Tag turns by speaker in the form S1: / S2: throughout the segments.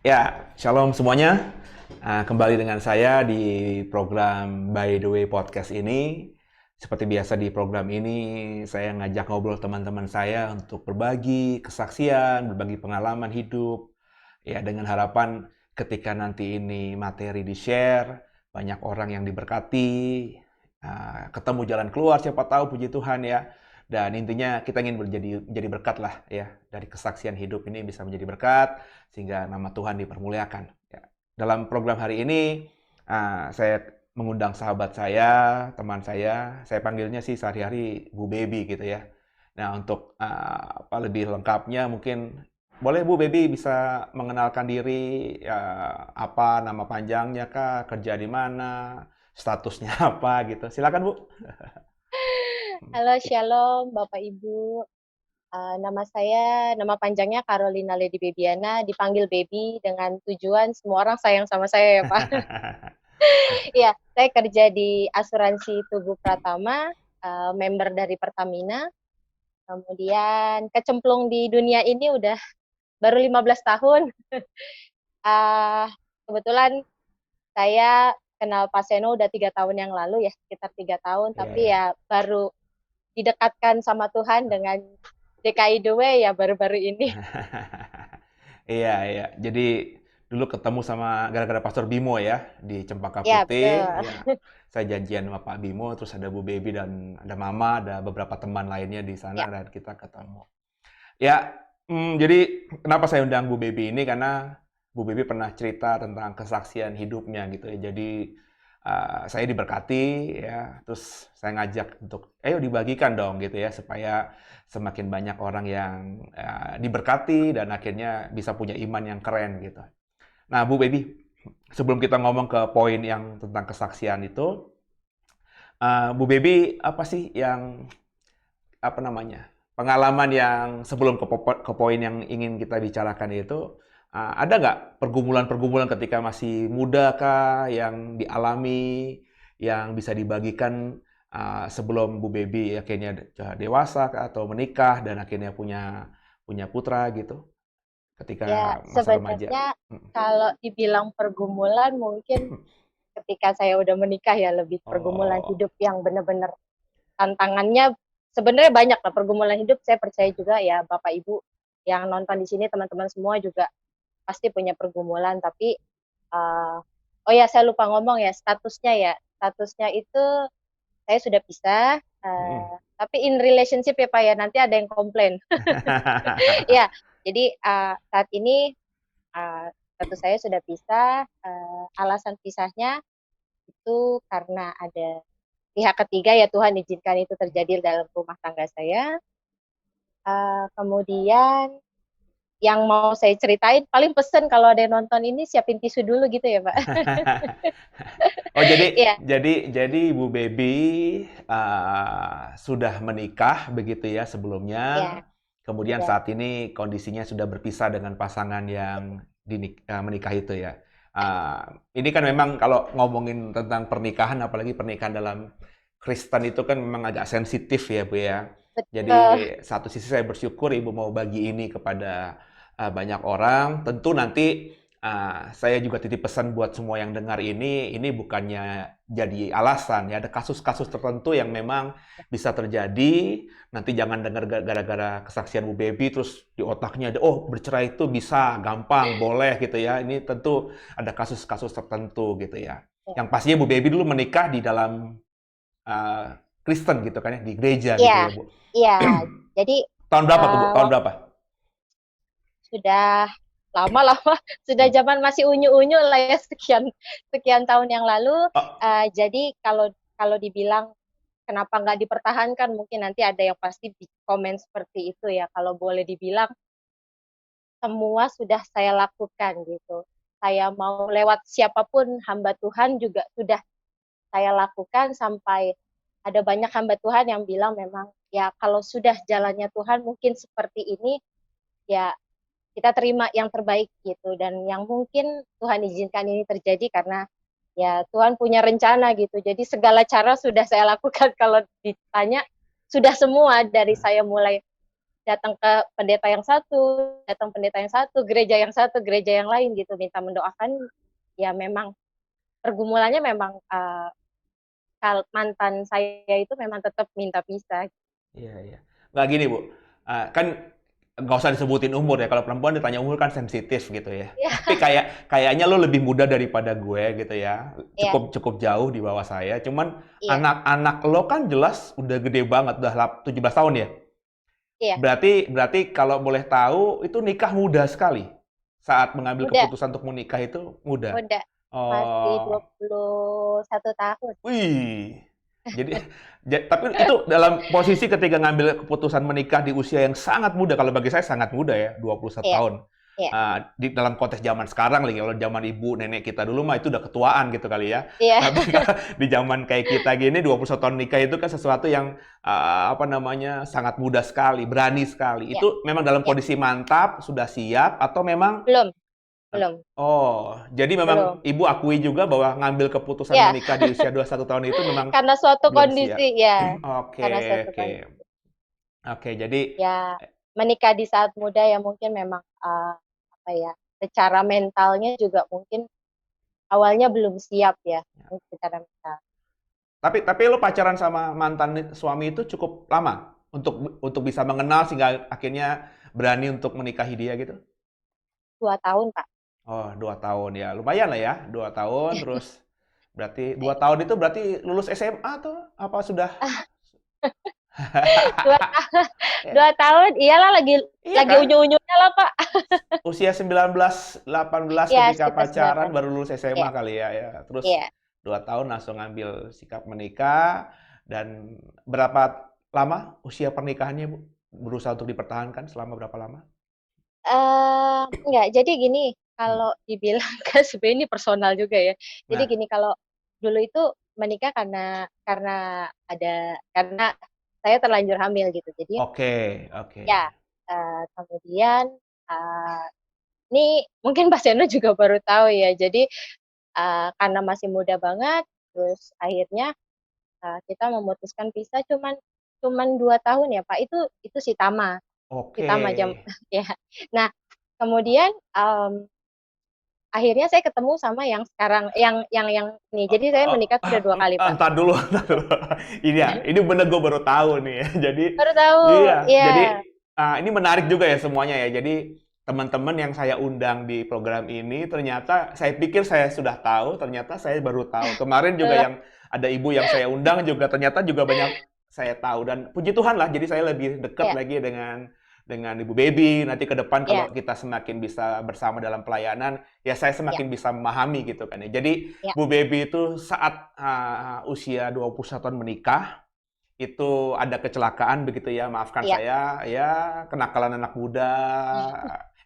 S1: Ya, shalom semuanya. Kembali dengan saya di program By the Way Podcast ini. Seperti biasa di program ini, saya ngajak ngobrol teman-teman saya untuk berbagi kesaksian, berbagi pengalaman hidup. Ya, dengan harapan ketika nanti ini materi di-share, banyak orang yang diberkati, ketemu jalan keluar, siapa tahu puji Tuhan ya. Dan intinya kita ingin menjadi berkat lah ya. Dari kesaksian hidup ini bisa menjadi berkat sehingga nama Tuhan dipermuliakan. Ya. Dalam program hari ini saya mengundang sahabat saya, teman saya panggilnya sih sehari-hari Bu Baby gitu ya. Nah untuk apa lebih lengkapnya mungkin boleh Bu Baby bisa mengenalkan diri, apa nama panjangnya kah, kerja di mana, statusnya apa gitu. Silakan Bu.
S2: Halo, Shalom, Bapak Ibu. Nama panjangnya Carolina Lady Bebiana, dipanggil Baby dengan tujuan semua orang sayang sama saya ya Pak. Iya, saya kerja di asuransi Tugu Pratama, member dari Pertamina. Kemudian kecemplung di dunia ini udah baru 15 tahun. Uh, Kebetulan saya kenal Pak Seno udah 3 tahun yang lalu ya, sekitar 3 tahun.
S1: Iya
S2: Tapi
S1: ya.
S2: ya baru didekatkan sama Tuhan dengan DKI The Way ya baru-baru ini.
S1: Iya, iya. Jadi dulu ketemu sama gara-gara Pastor Bimo ya di Cempaka
S2: Ya,
S1: Putih.
S2: betul.
S1: Ya, saya janjian sama Pak Bimo, terus ada Bu Baby dan ada Mama, ada beberapa teman lainnya di sana
S2: Ya,
S1: dan kita ketemu. Ya, jadi kenapa saya undang Bu Baby ini karena Bu Baby pernah cerita tentang kesaksian hidupnya gitu ya. Jadi saya diberkati ya, terus saya ngajak untuk ayo dibagikan dong gitu ya supaya semakin banyak orang yang diberkati dan akhirnya bisa punya iman yang keren gitu. Nah, Bu Baby, sebelum kita ngomong ke poin yang tentang kesaksian itu, Bu Baby apa sih yang apa namanya, pengalaman yang sebelum ke poin yang ingin kita bicarakan itu, ada nggak pergumulan-pergumulan ketika masih muda kah yang dialami, yang bisa dibagikan sebelum Bu Baby akhirnya dewasa kah, atau menikah dan akhirnya punya punya putra gitu,
S2: ya
S1: ketika masa remaja?
S2: sebenarnya kalau dibilang pergumulan mungkin ketika saya udah menikah ya lebih pergumulan
S1: Oh,
S2: hidup yang benar-benar tantangannya sebenarnya banyak lah pergumulan hidup. Saya percaya juga ya Bapak Ibu yang nonton di sini teman-teman semua juga pasti punya pergumulan. Tapi uh, oh ya saya lupa ngomong ya statusnya itu saya sudah pisah. Tapi in relationship ya Pak ya, nanti ada yang komplain. Ya, jadi saat ini status saya sudah pisah. Alasan pisahnya itu karena ada pihak ketiga ya Tuhan izinkan itu terjadi dalam rumah tangga saya. Kemudian yang mau saya ceritain paling pesen kalau ada yang nonton ini siapin tisu dulu gitu ya Pak.
S1: Oh jadi
S2: Iya,
S1: jadi Ibu Baby sudah menikah begitu ya sebelumnya.
S2: ya
S1: Kemudian
S2: sudah.
S1: saat ini kondisinya sudah berpisah dengan pasangan yang menikah itu ya. Ini kan memang kalau ngomongin tentang pernikahan, apalagi pernikahan dalam Kristen itu kan memang agak sensitif ya Bu ya. Jadi
S2: Betul.
S1: satu sisi saya bersyukur Ibu mau bagi ini kepada banyak orang. Tentu nanti saya juga titip pesan buat semua yang dengar ini bukannya jadi alasan ya. Ada kasus-kasus tertentu yang memang bisa terjadi. Nanti jangan dengar gara-gara kesaksian Bu Baby terus di otaknya ada, oh bercerai itu bisa, gampang, boleh gitu ya. Ini tentu ada kasus-kasus tertentu gitu ya. Yang pastinya Bu Baby dulu menikah di dalam uh, Kristen gitu kan ya, di gereja gitu
S2: Iya,
S1: ya Bu.
S2: iya. Jadi
S1: Tahun berapa tuh Bu? Tahun
S2: waktu
S1: berapa?
S2: sudah lama-lama sudah
S1: Hmm.
S2: zaman masih unyu-unyu lah ya sekian sekian tahun yang lalu.
S1: Oh,
S2: Jadi kalau kalau dibilang kenapa nggak dipertahankan, mungkin nanti ada yang pasti di komen seperti itu ya. Kalau boleh dibilang semua sudah saya lakukan gitu. Saya mau lewat siapapun hamba Tuhan juga sudah saya lakukan sampai ada banyak hamba Tuhan yang bilang memang ya kalau sudah jalannya Tuhan mungkin seperti ini ya kita terima yang terbaik gitu, dan yang mungkin Tuhan izinkan ini terjadi karena ya Tuhan punya rencana gitu. Jadi segala cara sudah saya lakukan. Kalau ditanya sudah semua dari saya mulai datang ke pendeta yang satu, datang pendeta yang satu, gereja yang lain gitu, minta mendoakan. Ya memang pergumulannya memang mantan saya itu memang tetap minta pisah.
S1: Iya, iya. Nggak gini, Bu. Kan nggak usah disebutin umur ya. Kalau perempuan ditanya umur kan sensitif gitu ya.
S2: Iya,
S1: Tapi kayaknya lo lebih muda daripada gue gitu ya.
S2: iya,
S1: Cukup cukup jauh di bawah saya. Cuman
S2: iya,
S1: anak-anak lo kan jelas udah gede banget, udah 17 tahun ya.
S2: iya.
S1: Berarti kalau boleh tahu itu nikah muda sekali. Saat mengambil
S2: Muda,
S1: keputusan untuk menikah itu muda.
S2: muda. Masih
S1: Oh,
S2: 21 tahun.
S1: wih. Jadi, tapi itu dalam posisi ketika ngambil keputusan menikah di usia yang sangat muda. Kalau bagi saya sangat muda ya, 21
S2: Iya,
S1: tahun.
S2: iya,
S1: Di dalam konteks zaman sekarang lagi, kalau zaman ibu nenek kita dulu mah itu udah ketuaan gitu kali ya.
S2: iya,
S1: Tapi kalau di zaman kayak kita gini, 21 tahun nikah itu kan sesuatu yang apa namanya sangat muda sekali, berani sekali.
S2: iya,
S1: Itu memang dalam
S2: iya.
S1: kondisi mantap, sudah siap, atau memang
S2: Belum, belum,
S1: oh, jadi memang
S2: belum.
S1: ibu akui juga bahwa ngambil keputusan
S2: Ya,
S1: menikah di usia 21 tahun itu memang
S2: karena suatu
S1: belum siap.
S2: kondisi, ya,
S1: Oke,
S2: karena suatu
S1: oke.
S2: kondisi.
S1: Oke, jadi
S2: Ya, menikah di saat muda ya mungkin memang apa ya, secara mentalnya juga mungkin awalnya belum siap ya, untuk secara mental.
S1: tapi lo pacaran sama mantan suami itu cukup lama untuk bisa mengenal sehingga akhirnya berani untuk menikahi dia gitu?
S2: 2 tahun, Pak.
S1: Oh, 2 tahun ya. Lumayan lah ya, 2 tahun terus berarti 2 tahun itu berarti lulus SMA tuh apa sudah?
S2: Dua
S1: Ya,
S2: 2 tahun, iyalah
S1: iya
S2: lagi
S1: kan?
S2: unyu-unyunya lah, Pak.
S1: Usia 19, 18
S2: Iya,
S1: ketika
S2: sekitar
S1: pacaran
S2: 19.
S1: baru lulus SMA
S2: Iya,
S1: kali ya, ya. Terus
S2: iya.
S1: 2 tahun langsung ngambil sikap menikah dan berapa lama usia pernikahannya, Bu? Berusaha untuk dipertahankan selama berapa lama?
S2: Enggak, jadi gini,
S1: Hmm.
S2: kalau dibilang kan sebenarnya ini personal juga ya. Jadi
S1: Nah,
S2: gini, kalau dulu itu menikah karena saya terlanjur hamil gitu. Jadi
S1: oke, oke.
S2: ya, kemudian, eee, ini mungkin Mas Yano juga baru tahu ya. Jadi, karena masih muda banget, terus akhirnya, kita memutuskan pisah cuman cuman 2 tahun ya, Pak, itu si
S1: Oke.
S2: Tama ya. Nah, kemudian, akhirnya saya ketemu sama yang sekarang, yang ini. Jadi saya menikah tuh udah 2 kali, Pak.
S1: Entar dulu, entar dulu. Ini ya, ini bener gue baru tahu nih ya. Jadi,
S2: Baru tahu,
S1: iya, jadi
S2: iya,
S1: ini menarik juga ya semuanya ya. Jadi teman-teman yang saya undang di program ini ternyata saya pikir saya sudah tahu, ternyata saya baru tahu. Kemarin juga
S2: betul,
S1: yang ada ibu yang saya undang juga ternyata juga banyak saya tahu dan puji Tuhan lah. Jadi saya lebih dekat
S2: iya,
S1: lagi dengan Ibu Baby. Nanti ke depan
S2: iya,
S1: kalau kita semakin bisa bersama dalam pelayanan, ya saya
S2: iya,
S1: semakin bisa memahami gitu kan ya. Jadi
S2: iya,
S1: Bu Baby itu saat usia 21 tahun menikah, itu ada kecelakaan begitu ya, maafkan
S2: iya,
S1: saya, ya kenakalan anak muda,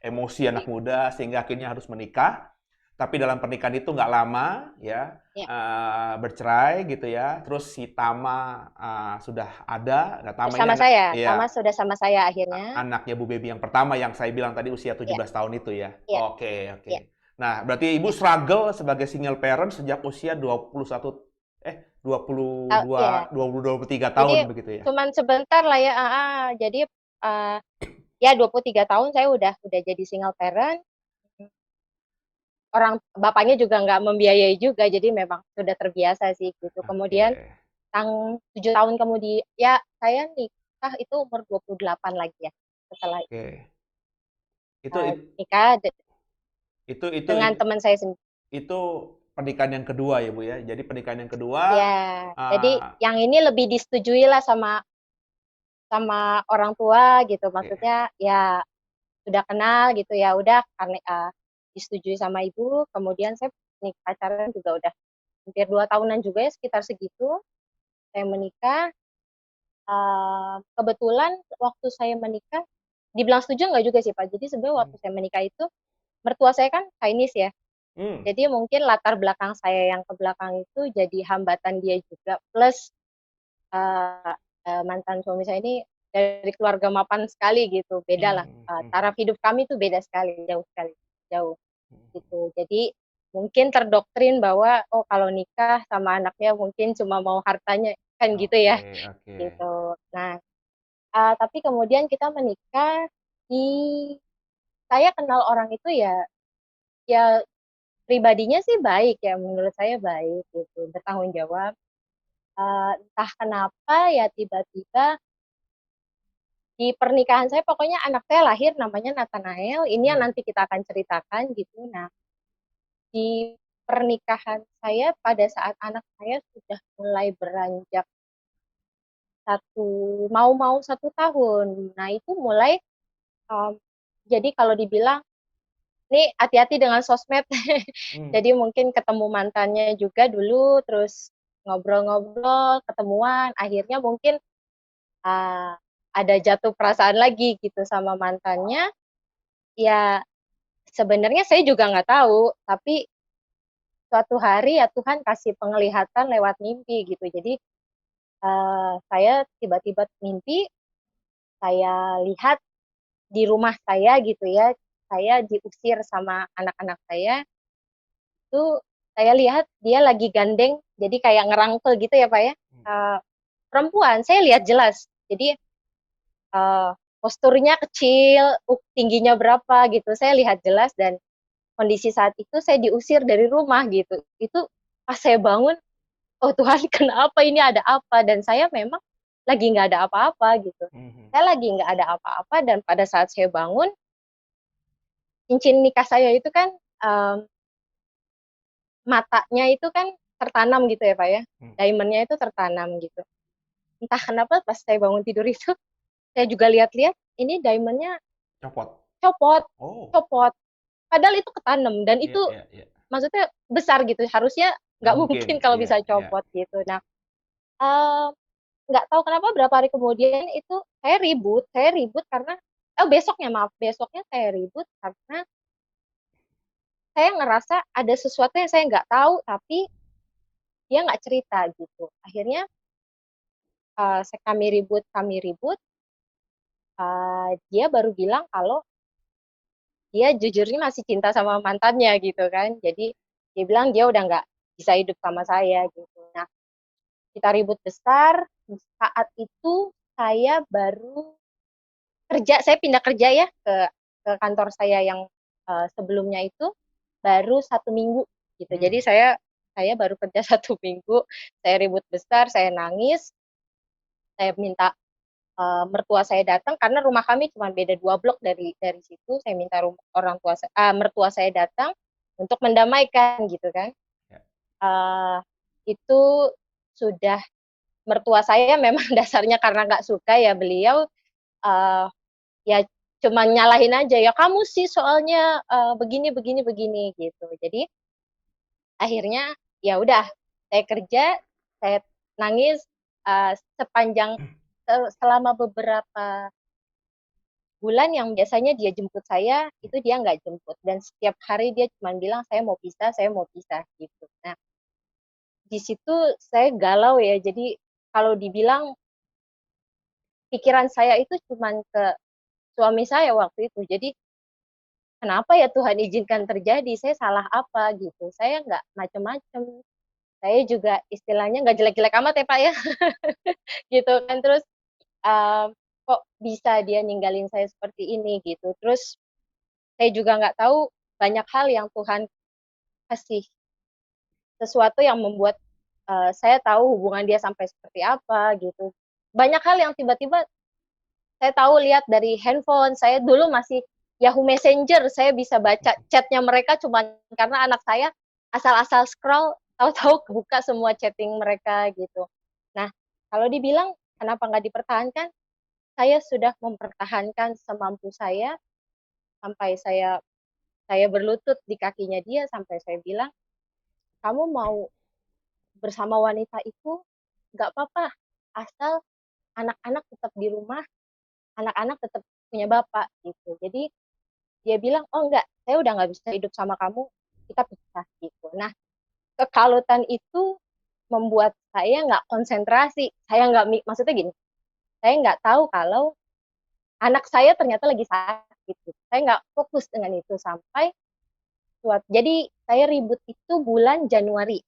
S1: emosi anak muda, sehingga akhirnya harus menikah. Tapi dalam pernikahan itu nggak lama, ya
S2: iya.
S1: bercerai gitu ya. Terus si Tama sudah ada. Nah, Tama ini
S2: Bersama saya, Tama
S1: ya
S2: sudah sama saya akhirnya.
S1: anaknya Bu Baby yang pertama yang saya bilang tadi usia
S2: Iya,
S1: 17 tahun itu ya.
S2: iya,
S1: Oke, oke.
S2: iya,
S1: Nah, berarti Ibu
S2: iya.
S1: struggle sebagai single parent sejak usia 22,
S2: Iya.
S1: 23
S2: Jadi
S1: tahun begitu ya.
S2: cuman sebentar lah ya, jadi, ya 23 tahun saya udah jadi single parent, orang bapaknya juga nggak membiayai juga, jadi memang sudah terbiasa sih gitu. Kemudian
S1: Oke.
S2: 7 tahun kemudian ya saya nikah itu umur 28 lagi ya, setelah,
S1: Oke. Itu it-
S2: nikah
S1: itu itu
S2: dengan
S1: itu,
S2: teman saya sendiri.
S1: itu pernikahan yang kedua ya, Bu ya. Jadi pernikahan yang kedua
S2: Ya, jadi
S1: ah,
S2: yang ini lebih disetujui lah sama sama orang tua gitu,
S1: oke.
S2: maksudnya ya sudah kenal gitu, ya udah karena, disetujui sama ibu, kemudian saya pacaran juga udah hampir 2 tahunan juga ya, sekitar segitu, saya menikah. Kebetulan waktu saya menikah, dibilang setuju nggak juga sih, Pak. Jadi sebenarnya
S1: Hmm.
S2: waktu saya menikah itu, mertua saya kan Chinese ya,
S1: Hmm.
S2: jadi mungkin latar belakang saya yang ke belakang itu jadi hambatan dia juga, plus, eee mantan suami saya ini dari keluarga mapan sekali gitu, bedalah,
S1: Hmm. Hmm.
S2: taraf hidup kami itu beda sekali, jauh,
S1: Hmm.
S2: gitu. Jadi mungkin terdoktrin bahwa, oh kalau nikah sama anaknya mungkin cuma mau hartanya, kan gitu
S1: Oke,
S2: ya,
S1: oke.
S2: gitu. Nah, Tapi kemudian kita menikah di saya kenal orang itu ya pribadinya sih baik ya, menurut saya baik gitu, bertanggung jawab. Entah kenapa ya tiba-tiba di pernikahan saya pokoknya anak saya lahir namanya Nathanael, ini yang nanti kita akan ceritakan gitu. Nah, di pernikahan saya pada saat anak saya sudah mulai beranjak satu mau-mau 1 tahun. Nah, itu mulai um, jadi kalau dibilang nih hati-hati dengan sosmed.
S1: Hmm.
S2: Jadi mungkin ketemu mantannya juga dulu, terus ngobrol-ngobrol, ketemuan, akhirnya mungkin uh, ada jatuh perasaan lagi gitu sama mantannya. Ya sebenarnya saya juga nggak tahu, tapi suatu hari ya Tuhan kasih penglihatan lewat mimpi gitu. Jadi saya tiba-tiba mimpi, saya lihat di rumah saya gitu ya, saya diusir sama anak-anak saya, itu saya lihat dia lagi gandeng, jadi kayak ngerangkel gitu ya Pak ya, uh, perempuan, saya lihat jelas. Jadi posturnya kecil, tingginya berapa gitu, saya lihat jelas dan kondisi saat itu saya diusir dari rumah gitu. Itu pas saya bangun, oh Tuhan kenapa ini ada apa? Dan saya memang lagi nggak ada apa-apa gitu.
S1: Mhm.
S2: Saya lagi nggak ada apa-apa dan pada saat saya bangun, cincin nikah saya itu kan um, matanya itu kan tertanam gitu ya Pak ya.
S1: Hmm.
S2: Diamondnya itu tertanam gitu. Entah kenapa pas saya bangun tidur itu, saya juga lihat-lihat, ini diamondnya
S1: Copot.
S2: copot,
S1: Oh,
S2: copot. Padahal itu ketanam dan
S1: iya,
S2: itu
S1: iya, iya.
S2: maksudnya besar gitu. Harusnya
S1: Nggak
S2: nggak
S1: mungkin.
S2: mungkin kalau
S1: Iya,
S2: bisa
S1: iya.
S2: copot gitu. Nah, eh, nggak tahu kenapa berapa hari kemudian itu saya ribut karena besoknya maaf, besoknya saya ribut karena saya ngerasa ada sesuatu yang saya nggak tahu tapi dia nggak cerita gitu. Akhirnya kami ribut, dia baru bilang kalau dia jujurnya masih cinta sama mantannya gitu kan. Jadi dia bilang dia udah nggak bisa hidup sama saya gitu. Nah, kita ribut besar. Saat itu saya baru kerja, saya pindah kerja ya ke kantor saya yang sebelumnya itu baru 1 minggu gitu.
S1: Hmm.
S2: Jadi saya baru kerja 1 minggu, saya ribut besar, saya nangis, saya minta mertua saya datang karena rumah kami cuma beda 2 blok dari situ. Saya minta mertua saya datang untuk mendamaikan gitu kan.
S1: Ya.
S2: Uh, itu sudah mertua saya memang dasarnya karena nggak suka ya beliau uh, ya cuma nyalahin aja ya kamu sih soalnya begini begini begini gitu. Jadi akhirnya ya udah saya kerja, saya nangis sepanjang selama beberapa bulan yang biasanya dia jemput saya itu dia nggak jemput dan setiap hari dia cuma bilang saya mau pisah gitu. Nah di situ saya galau ya, jadi kalau dibilang pikiran saya itu cuma ke suami saya waktu itu. Jadi kenapa ya Tuhan izinkan terjadi? Saya salah apa gitu? Saya nggak macem-macem. Saya juga istilahnya nggak jelek-jelek amat ya Pak ya, gitu kan. Terus kok bisa dia ninggalin saya seperti ini gitu. Terus saya juga nggak tahu banyak hal yang Tuhan kasih sesuatu yang membuat saya tahu hubungan dia sampai seperti apa gitu. Banyak hal yang tiba-tiba saya tahu lihat dari handphone. Saya dulu masih Yahoo Messenger, saya bisa baca chatnya mereka cuma karena anak saya asal-asal scroll, tahu-tahu kebuka semua chatting mereka gitu. Nah, kalau dibilang kenapa nggak dipertahankan, saya sudah mempertahankan semampu saya sampai saya berlutut di kakinya dia sampai saya bilang, kamu mau bersama wanita itu nggak apa-apa, asal anak-anak tetap di rumah, anak-anak tetap punya bapak gitu. Jadi dia bilang, oh enggak, saya udah nggak bisa hidup sama kamu, kita pisah gitu. Nah, kekalutan itu membuat saya nggak konsentrasi. Saya nggak, maksudnya gini, saya nggak tahu kalau anak saya ternyata lagi sakit. Gitu. Saya nggak fokus dengan itu sampai jadi saya ribut itu bulan Januari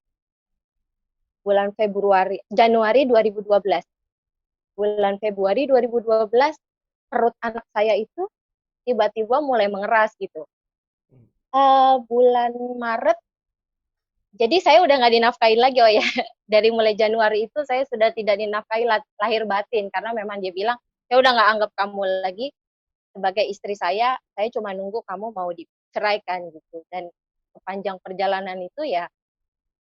S2: 2012. bulan Februari 2012 perut anak saya itu tiba-tiba mulai mengeras gitu. Bulan Maret, jadi saya udah nggak dinafkahi lagi, oh ya. Dari mulai Januari itu saya sudah tidak dinafkahi lahir batin, karena memang dia bilang, saya udah nggak anggap kamu lagi sebagai istri saya cuma nunggu kamu mau diceraikan gitu. Dan sepanjang perjalanan itu ya,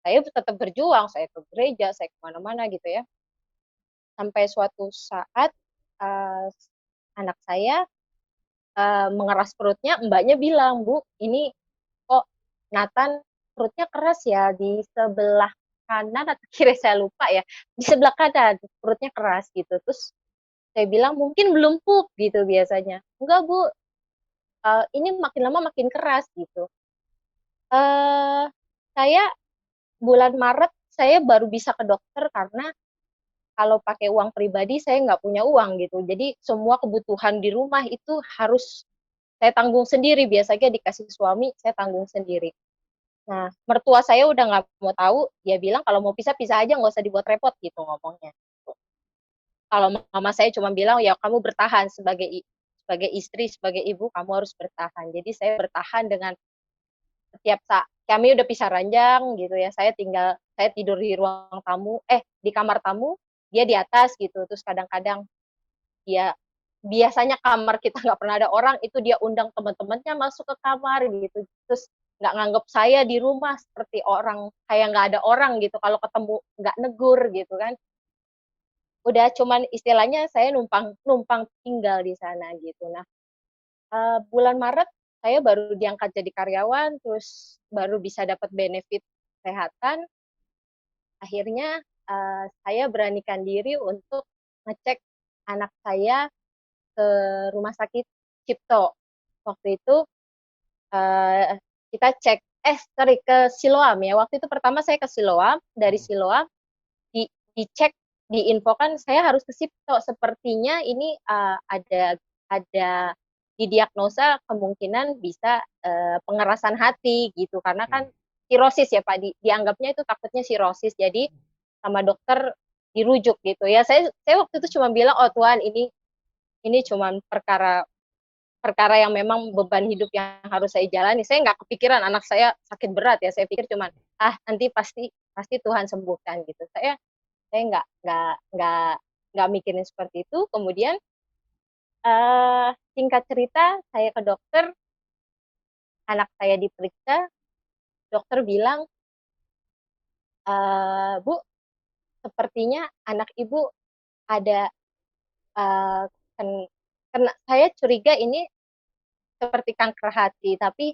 S2: saya tetap berjuang, saya ke gereja, saya kemana-mana gitu ya. Sampai suatu saat, uh, anak saya mengeras perutnya, mbaknya bilang, Bu, ini kok Nathan perutnya keras ya di sebelah kanan atau kiri saya lupa ya, di sebelah kanan perutnya keras gitu. Terus saya bilang mungkin belum pup gitu biasanya. Enggak Bu, ini makin lama makin keras gitu. Saya bulan Maret saya baru bisa ke dokter karena kalau pakai uang pribadi saya nggak punya uang gitu. Jadi semua kebutuhan di rumah itu harus saya tanggung sendiri. Biasanya dikasih suami, saya tanggung sendiri. Nah, mertua saya udah nggak mau tahu, dia bilang kalau mau pisah-pisah aja, nggak usah dibuat repot gitu ngomongnya. Kalau mama saya cuma bilang, ya kamu bertahan sebagai istri, sebagai ibu, kamu harus bertahan. Jadi saya bertahan dengan setiap saat. Kami udah pisah ranjang gitu ya, saya tidur di ruang tamu, di kamar tamu, dia di atas gitu. Terus kadang-kadang dia biasanya kamar kita nggak pernah ada orang, itu dia undang teman-temannya masuk ke kamar gitu. Terus nggak nganggap saya di rumah seperti orang kayak nggak ada orang gitu, kalau ketemu nggak negur gitu kan. Udah cuman istilahnya saya numpang numpang tinggal di sana gitu. Nah, bulan Maret saya baru diangkat jadi karyawan, terus baru bisa dapat benefit kesehatan. Akhirnya saya beranikan diri untuk ngecek anak saya ke rumah sakit Cipto. Waktu itu kita cek, sorry, ke Siloam ya. Waktu itu pertama saya ke Siloam, dari Siloam dicek, diinfokan saya harus ke Cipto. Sepertinya ini ada didiagnosa kemungkinan bisa pengerasan hati gitu, karena kan sirosis ya Pak, dianggapnya itu takutnya sirosis. Jadi sama dokter dirujuk gitu ya. Saya waktu itu cuma bilang, oh Tuhan, ini cuma perkara perkara yang memang beban hidup yang harus saya jalani. Saya nggak kepikiran anak saya sakit berat ya. Saya pikir cuman nanti pasti pasti Tuhan sembuhkan gitu. Saya nggak mikirin seperti itu. Kemudian singkat cerita saya ke dokter, anak saya diperiksa, dokter bilang, Bu, sepertinya anak ibu ada uh, kena, saya curiga ini seperti kanker hati, tapi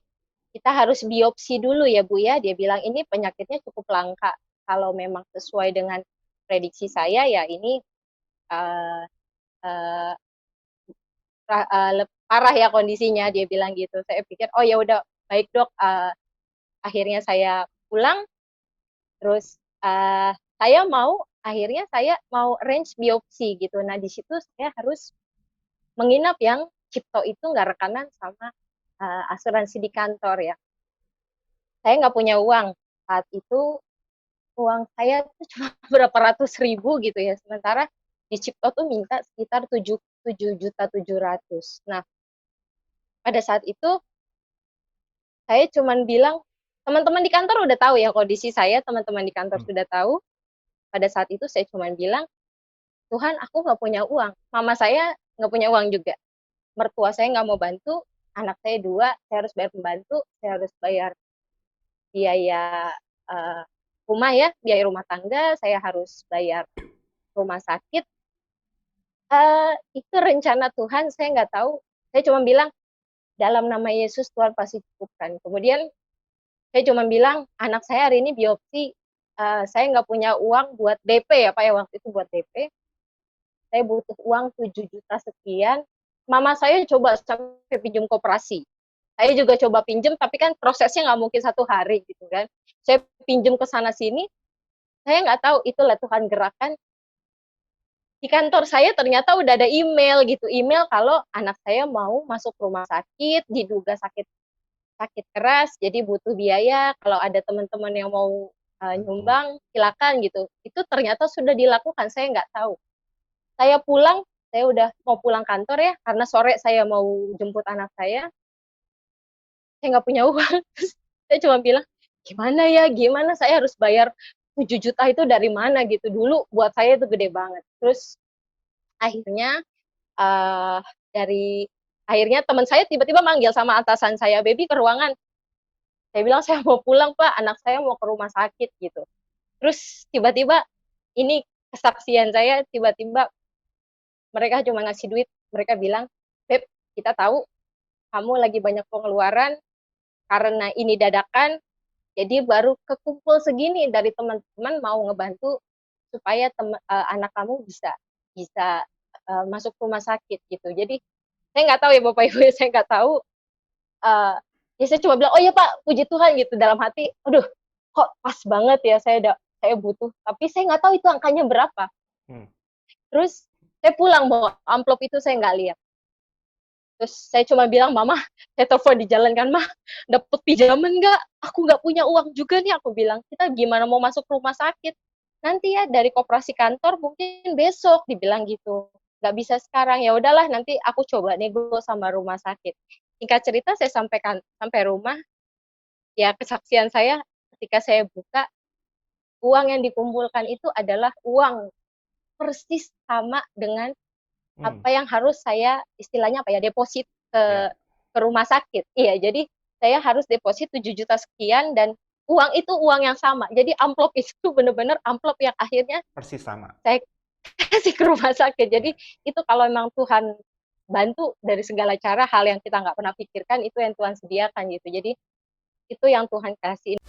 S2: kita harus biopsi dulu ya Bu ya. Dia bilang ini penyakitnya cukup langka. Kalau memang sesuai dengan prediksi saya ya ini uh, uh, parah ya kondisinya, dia bilang gitu. Saya pikir oh ya udah baik Dok. Akhirnya saya pulang, terus akhirnya saya mau arrange biopsi gitu. Nah di situ saya harus menginap yang Cipto itu nggak rekanan sama asuransi di kantor ya. Saya nggak punya uang saat itu, uang saya tuh cuma berapa ratus ribu gitu ya, sementara di Cipto tuh minta sekitar 7.700.000. Nah pada saat itu saya cuma bilang, teman-teman di kantor udah tahu ya kondisi saya, teman-teman di kantor sudah tahu. Pada saat itu saya cuma bilang, Tuhan aku nggak punya uang, mama saya nggak punya uang juga, mertua saya nggak mau bantu, anak saya 2, saya harus bayar pembantu, saya harus bayar biaya rumah ya, biaya rumah tangga, saya harus bayar rumah sakit. Itu rencana Tuhan, saya nggak tahu. Saya cuma bilang, dalam nama Yesus Tuhan pasti cukupkan. Kemudian saya cuma bilang, anak saya hari ini biopsi, saya nggak punya uang buat DP ya Pak ya, waktu itu buat DP. Saya butuh uang 7 juta sekian. Mama saya coba sampai pinjam koperasi. Saya juga coba pinjam, tapi kan prosesnya nggak mungkin 1 hari gitu kan. Saya pinjam ke sana sini, saya nggak tahu itulah Tuhan gerakan. Di kantor saya ternyata udah ada email gitu, email kalau anak saya mau masuk rumah sakit, diduga sakit keras, jadi butuh biaya, kalau ada teman-teman yang mau nyumbang silakan gitu. Itu ternyata sudah dilakukan, saya nggak tahu. saya pulang, saya udah mau pulang kantor ya, karena sore saya mau jemput anak saya nggak punya uang. Terus saya cuma bilang, gimana ya, gimana saya harus bayar 7 juta itu dari mana gitu. Dulu buat saya itu gede banget. Terus akhirnya uh, dari akhirnya teman saya tiba-tiba manggil sama atasan saya, Baby ke ruangan. Saya bilang saya mau pulang Pak, anak saya mau ke rumah sakit gitu. Terus tiba-tiba ini kesaksian saya, tiba-tiba mereka cuma ngasih duit, mereka bilang, Beb, kita tahu kamu lagi banyak pengeluaran karena ini dadakan, jadi baru kekumpul segini dari teman-teman mau ngebantu supaya anak kamu bisa bisa masuk rumah sakit gitu. Jadi saya nggak tahu ya Bapak Ibu, saya nggak tahu. Uh, ya saya cuma bilang, oh ya Pak, puji Tuhan gitu dalam hati. Aduh, kok pas banget ya saya butuh. Tapi saya nggak tahu itu angkanya berapa. Terus saya pulang bawa amplop itu saya nggak lihat. Terus saya cuma bilang, Mama, saya telepon di jalan kan, Mah, dapet pinjaman nggak? Aku nggak punya uang juga nih, aku bilang. Kita gimana mau masuk rumah sakit? Nanti ya dari koperasi kantor mungkin besok, dibilang gitu. Nggak bisa sekarang, ya udahlah nanti aku coba nego sama rumah sakit. Singkat cerita saya sampai rumah, ya kesaksian saya ketika saya buka, uang yang dikumpulkan itu adalah uang persis sama dengan apa yang harus saya istilahnya apa ya deposit ke rumah sakit. Iya, jadi saya harus deposit 7 juta sekian dan uang itu uang yang sama. Jadi amplop itu benar-benar amplop yang akhirnya
S1: persis sama.
S2: Saya kasih ke rumah sakit. Jadi itu kalau memang Tuhan bantu dari segala cara, hal yang kita nggak pernah pikirkan itu yang Tuhan sediakan gitu. Jadi itu yang Tuhan kasih.